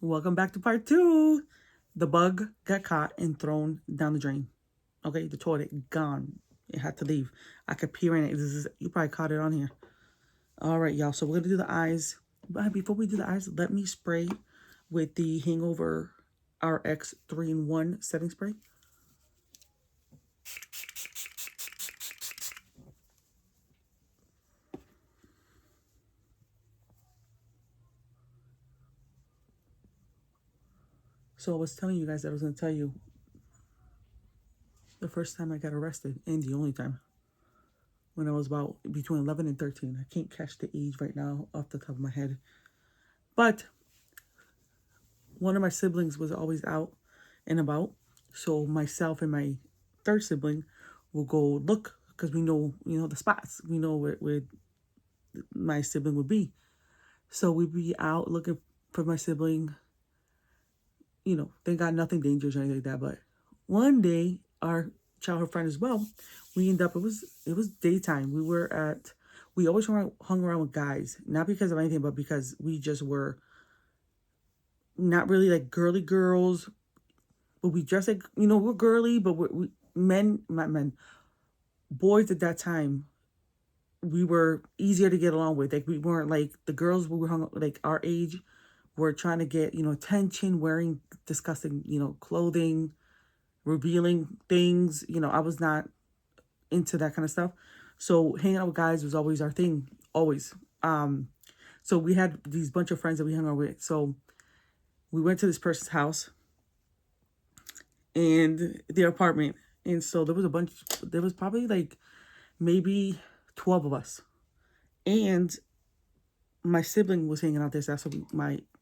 Welcome back to part two. The bug got caught and thrown down the drain. Okay, the toilet gone. It had to leave. I could peer in it. You probably caught it on here. All right, y'all. So we're gonna do the eyes. But before we do the eyes, let me spray with the Hangover RX 3-in-1 setting spray. So I was telling you guys that I was gonna tell you the first time I got arrested, and the only time, when I was about between 11 and 13. I can't catch the age right now off the top of my head. But one of my siblings was always out and about. So myself and my third sibling will go look because we know, the spots. We know where my sibling would be. So we'd be out looking for my sibling. They got nothing dangerous or anything like that. But one day, our childhood friend as well, we ended up, it was daytime. We always hung around with guys. Not because of anything, but because we just were not really like girly girls, but we dress like, we're girly, but we men, not men, boys at that time, we were easier to get along with. Like we weren't like the girls we were hung like our age were trying to get, attention, wearing disgusting, clothing, revealing things. I was not into that kind of stuff. So hanging out with guys was always our thing, always. So we had these bunch of friends that we hung out with. So we went to this person's house and their apartment. And so there was probably like maybe 12 of us. And my sibling was hanging out there. So that's what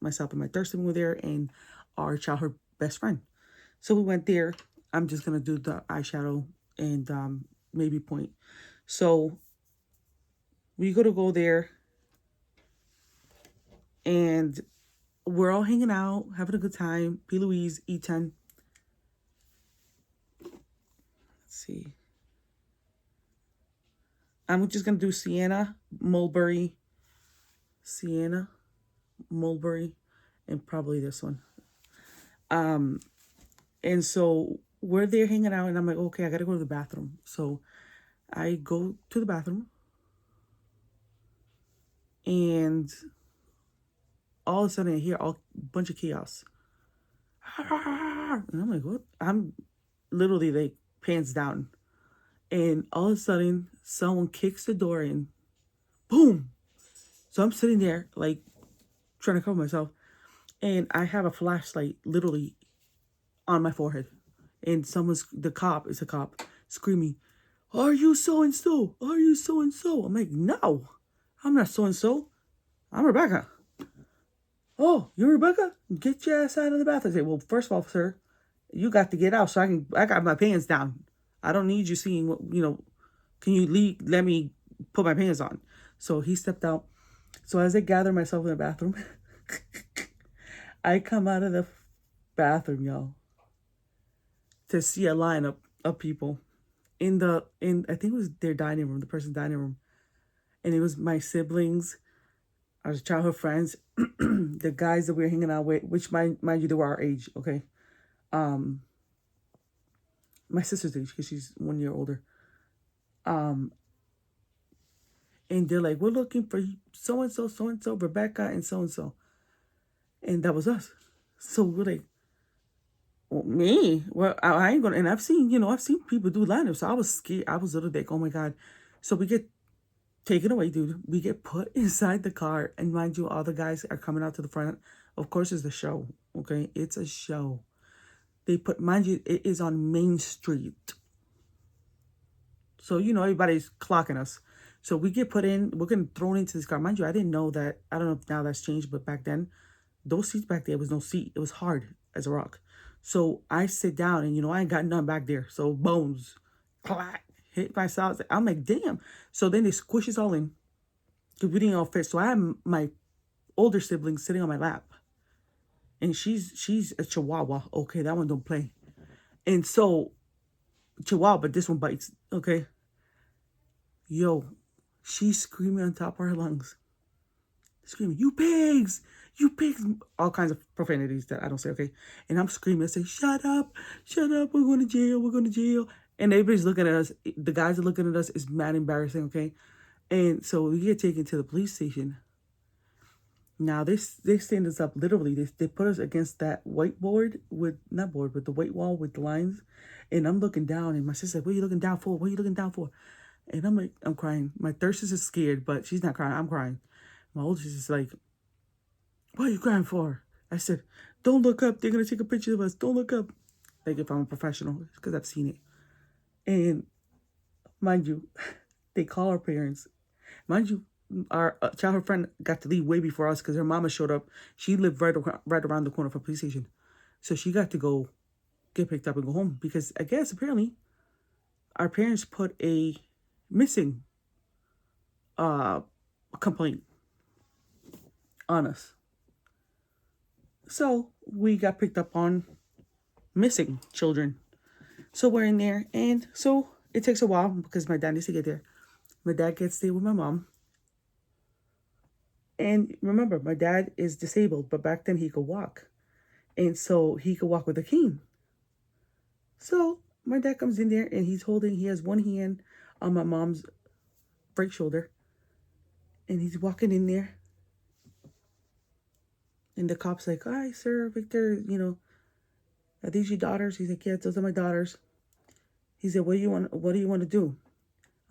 myself and my third sibling were there and our childhood best friend. So we went there. I'm just going to do the eyeshadow and maybe point. So we go there and we're all hanging out, having a good time. P. Louise, E10. Let's see. I'm just going to do Sienna, Mulberry, and probably this one. And so we're there hanging out, and I'm like, okay, I got to go to the bathroom. So I go to the bathroom, and all of a sudden I hear a bunch of chaos. And I'm like, what? I'm literally like pants down. And all of a sudden, someone kicks the door in. Boom! So I'm sitting there, like, trying to cover myself. And I have a flashlight literally on my forehead. And it's a cop, screaming, "Are you so-and-so? Are you so-and-so?" I'm like, no, I'm not so-and-so. I'm Rebecca. "Oh, you're Rebecca? Get your ass out of the bathroom." I say, well, first of all, sir, you got to get out so I got my pants down. I don't need you seeing what, can you let me put my pants on? So he stepped out. So as I gather myself in the bathroom, I come out of the bathroom, y'all, to see a lineup of people in I think it was their dining room, the person's dining room. And it was my siblings, our childhood friends, the guys that we were hanging out with, which mind you, they were our age, okay? My sister's age, because she's 1 year older. And they're like, we're looking for so-and-so, Rebecca, and so-and-so. And that was us. So we're like, well, me? Well, I ain't gonna, and I've seen people do lineups. So I was scared. I was a little like, oh my God. So we get taken away, dude. We get put inside the car. And mind you, all the guys are coming out to the front. Of course, it's a show. Okay? It's a show. Mind you, it is on Main Street. So, everybody's clocking us. So we get put in, we're getting thrown into this car. Mind you, I didn't know that. I don't know if now that's changed, but back then, those seats back there was no seat. It was hard as a rock. So I sit down and, I ain't got nothing back there. So bones, clack, hit myself. I'm like, damn. So then they squish us all in because we didn't all fit. So I have my older sibling sitting on my lap. And she's a chihuahua. Okay, that one don't play. And so, chihuahua, but this one bites. Okay. Yo, she's screaming on top of her lungs. Screaming, "You pigs! you pigs, all kinds of profanities that I don't say, okay? And I'm screaming and say, shut up, we're going to jail, we're going to jail. And everybody's looking at us. The guys are looking at us. It's mad embarrassing, okay? And so we get taken to the police station. Now they stand us up literally. They put us against that whiteboard with, not board, but the white wall with the lines. And I'm looking down, and my sister said, what are you looking down for? What are you looking down for? And I'm like, I'm crying. My third sister's scared, but she's not crying. I'm crying. My older sister's like, what are you crying for? I said, don't look up. They're going to take a picture of us. Don't look up. Like if I'm a professional, because I've seen it. And mind you, they call our parents. Mind you, our childhood friend got to leave way before us because her mama showed up. She lived right around the corner from the police station. So she got to go get picked up and go home because I guess apparently our parents put a missing complaint on us. So we got picked up on missing children. So we're in there, and so it takes a while because my dad needs to get there. My dad gets there with my mom. And remember, my dad is disabled, but back then he could walk. And so he could walk with a cane. So my dad comes in there and he has one hand on my mom's right shoulder. And he's walking in there. And the cop's like, hi, sir, Victor, are these your daughters? He's like, yeah, those are my daughters. He said, what do you want to do?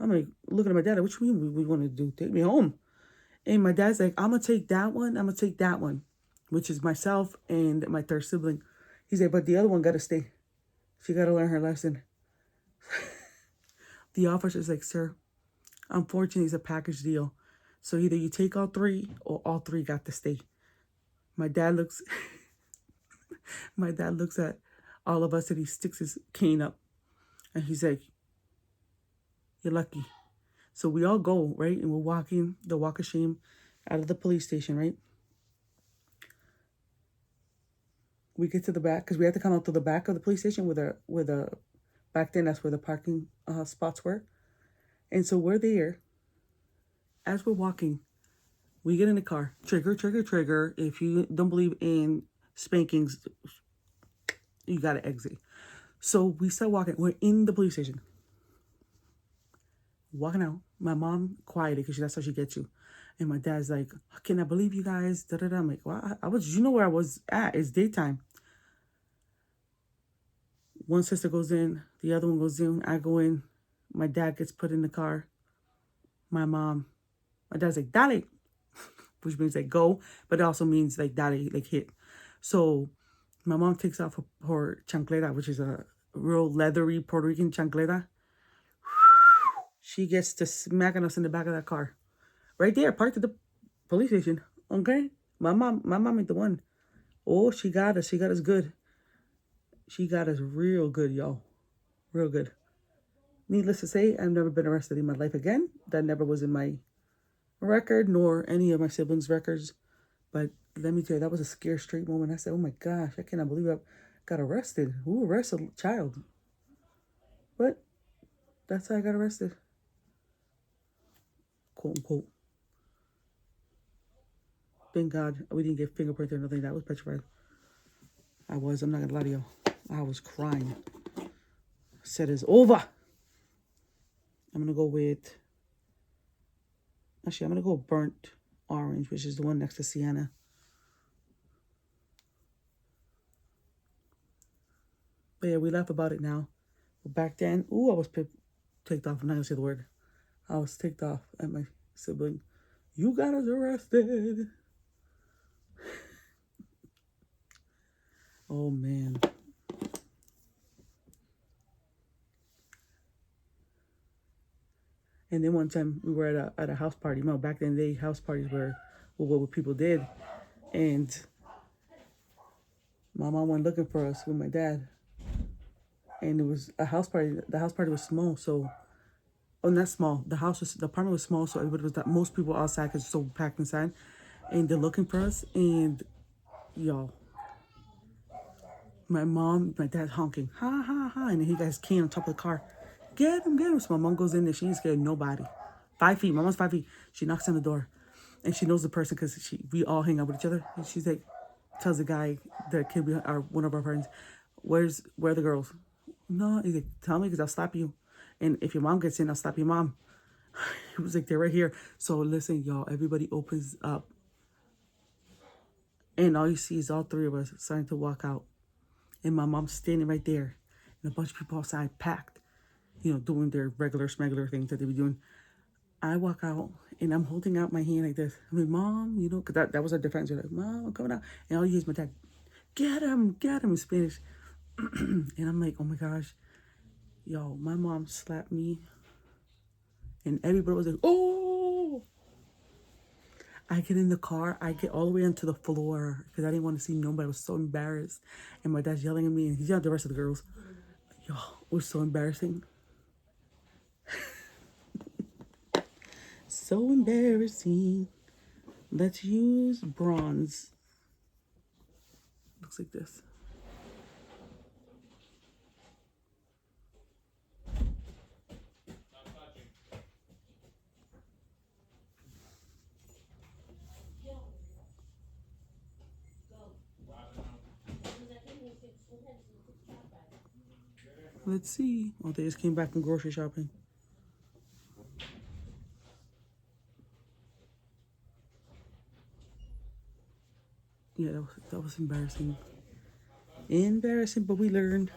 I'm like, looking at my dad, what do you mean we want to do? Take me home. And my dad's like, I'm going to take that one. I'm going to take that one, which is myself and my third sibling. He said, but the other one got to stay. She got to learn her lesson. The officer's like, sir, unfortunately, it's a package deal. So either you take all three or all three got to stay. My dad looks at all of us and he sticks his cane up. And he's like, you're lucky. So we all go, right? And we're walking the walk of shame out of the police station, right? We get to the back because we had to come out to the back of the police station back then that's where the parking spots were. And so we're there. As we're walking, we get in the car. Trigger, trigger, trigger. If you don't believe in spankings, you got to exit. So we start walking. We're in the police station. Walking out. My mom quieted because that's how she gets you. And my dad's like, can I believe you guys? Da, da, da. I'm like, well, you know where I was at. It's daytime. One sister goes in. The other one goes in. I go in. My dad gets put in the car. My dad's like, dale. Which means like go. But it also means like dale, like hit. So my mom takes off her chancleta, which is a real leathery Puerto Rican chancleta. She gets to smacking us in the back of that car. Right there, parked at the police station. Okay? My mom ain't the one. Oh, she got us. She got us good. She got us real good, y'all. Real good. Needless to say, I've never been arrested in my life again. That never was in my record, nor any of my siblings' records. But let me tell you, that was a scare straight moment. I said, oh my gosh, I cannot believe I got arrested. Who arrested a child? But that's how I got arrested. Quote unquote. Thank God we didn't get fingerprints or nothing. That was petrified. I'm not gonna lie to you. I was crying. I said it's over. I'm gonna go burnt orange, which is the one next to sienna. But yeah, we laugh about it now. But back then, I was ticked off. I'm not gonna say the word. I was ticked off at my sibling. You got us arrested. Oh, man. And then one time we were at a house party. Back then, house parties were what people did. And my mom went looking for us with my dad. And it was a house party. The house party was small, so... Oh, not small. The apartment was small, so everybody was most people outside because it's so packed inside. And they're looking for us. And, y'all... My dad's honking, ha, ha, ha. And then he got his cane on top of the car. Get him. So my mom goes in there. She ain't scared of nobody. 5 feet. My mom's 5 feet. She knocks on the door. and she knows the person because we all hang out with each other. And she's like, tells the guy, the kid, one of our friends, where are the girls? No, he's like, tell me because I'll slap you. And if your mom gets in, I'll slap your mom. He was like, they're right here. So listen, y'all, everybody opens up. And all you see is all three of us starting to walk out. And my mom's standing right there. And a bunch of people outside packed, doing their regular smuggler things that they be doing. I walk out and I'm holding out my hand like this. I mean, Mom, because that was our defense. We're like, Mom, I'm coming out. And all you hear is my dad, get him in Spanish. And I'm like, oh my gosh. Yo, my mom slapped me. And everybody was like, oh. I get in the car. I get all the way onto the floor because I didn't want to see nobody. I was so embarrassed. And my dad's yelling at me and he's yelling at the rest of the girls. Yo, it was so embarrassing. So embarrassing. Let's use bronze. Looks like this. Let's see. Oh, they just came back from grocery shopping. Yeah, that was embarrassing. Embarrassing, but we learned.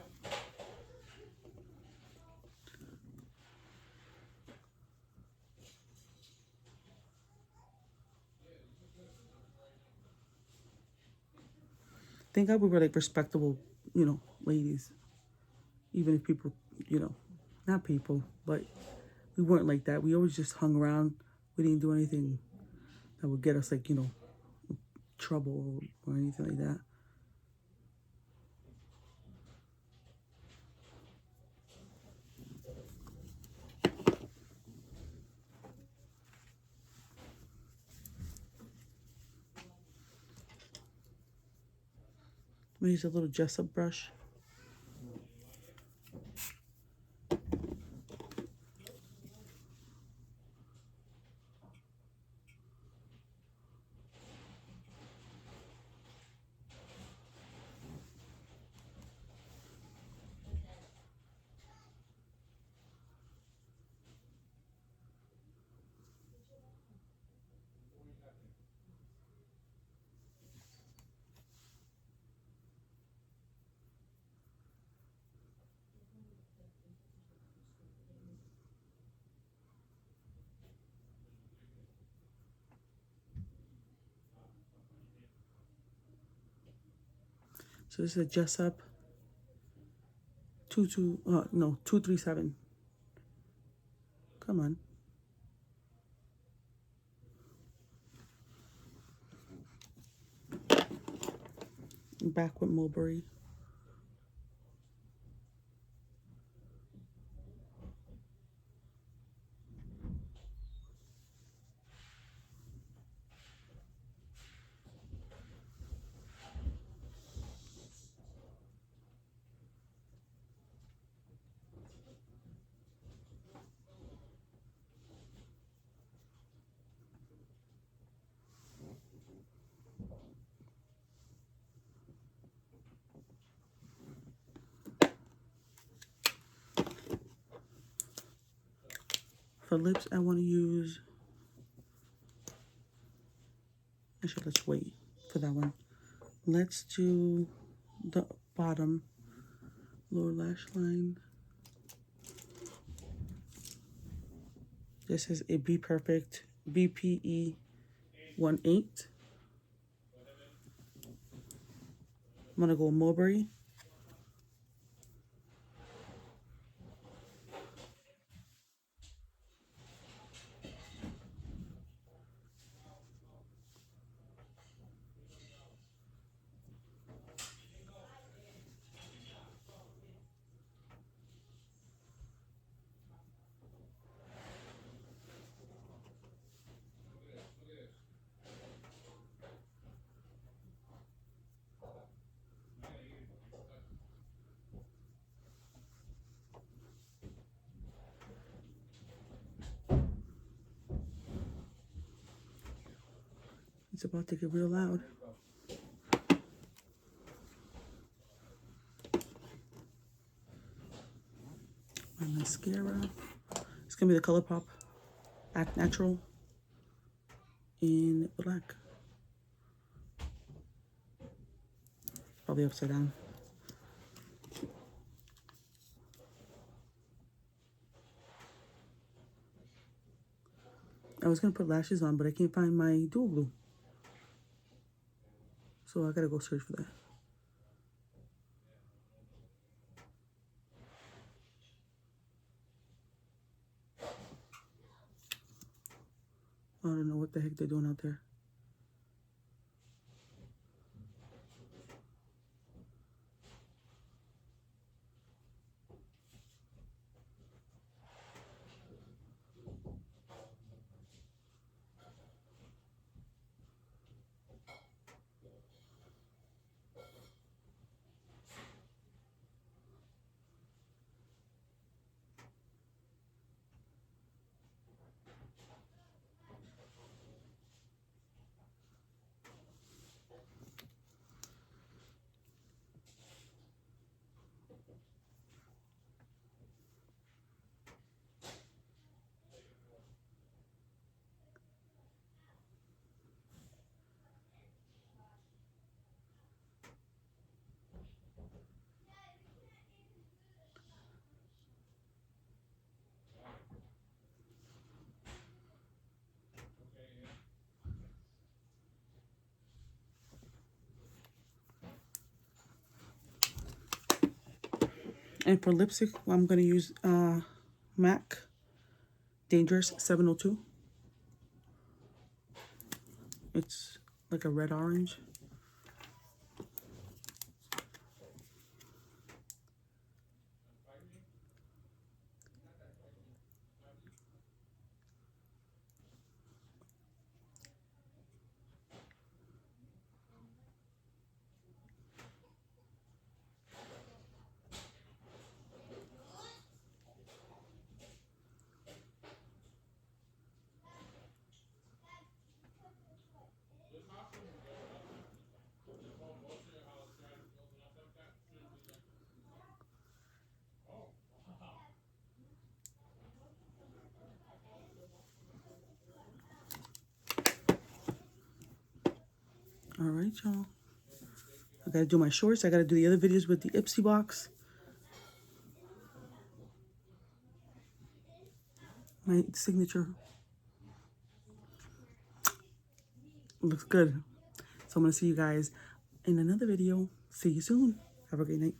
Thank God we were like respectable, ladies. Even if people, not people, but we weren't like that. We always just hung around. We didn't do anything that would get us like, trouble or anything like that. I'm gonna use a little Jessup brush. So this is a Jessup 237. Come on. Back with Mulberry. For lips, I want to use... Actually, let's wait for that one. Let's do the bottom lower lash line. This is a Be Perfect BPE 18. I'm going to go Mulberry. It's about to get real loud. My mascara. It's gonna be the Colourpop Act Natural in black. Probably upside down. I was gonna put lashes on, but I can't find my dual glue. So I gotta go search for that. I don't know what the heck they're doing out there. And for lipstick, I'm going to use MAC Dangerous 702. It's like a red-orange. All right, y'all. I gotta do my shorts. I gotta do the other videos with the Ipsy box. My signature looks good. So I'm gonna see you guys in another video. See you soon. Have a great night.